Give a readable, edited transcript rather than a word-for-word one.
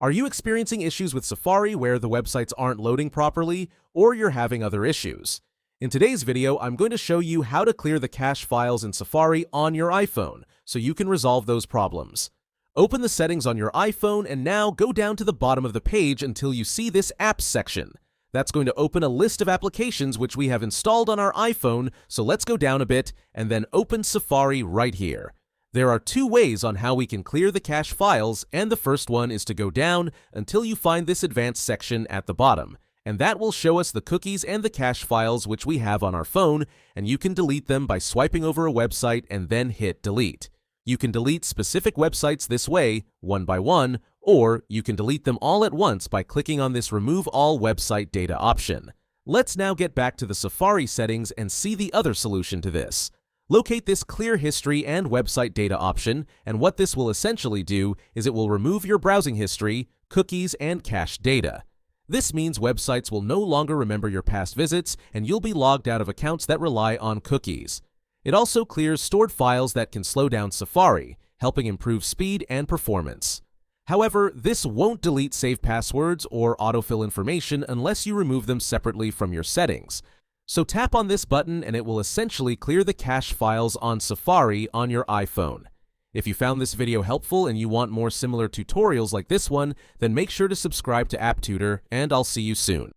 Are you experiencing issues with Safari where the websites aren't loading properly, or you're having other issues? In today's video, I'm going to show you how to clear the cache files in Safari on your iPhone so you can resolve those problems. Open the settings on your iPhone and now go down to the bottom of the page until you see this Apps section. That's going to open a list of applications which we have installed on our iPhone, so let's go down a bit and then open Safari right here. There are two ways on how we can clear the cache files, and the first one is to go down until you find this advanced section at the bottom, and that will show us the cookies and the cache files which we have on our phone, and you can delete them by swiping over a website and then hit delete. You can delete specific websites this way, one by one, or you can delete them all at once by clicking on this Remove All Website Data option. Let's now get back to the Safari settings and see the other solution to this. Locate this Clear History and Website Data option, and what this will essentially do is it will remove your browsing history, cookies, and cache data. This means websites will no longer remember your past visits, and you'll be logged out of accounts that rely on cookies. It also clears stored files that can slow down Safari, helping improve speed and performance. However, this won't delete saved passwords or autofill information unless you remove them separately from your settings. So tap on this button and it will essentially clear the cache files on Safari on your iPhone. If you found this video helpful and you want more similar tutorials like this one, then make sure to subscribe to AppTutor, and I'll see you soon.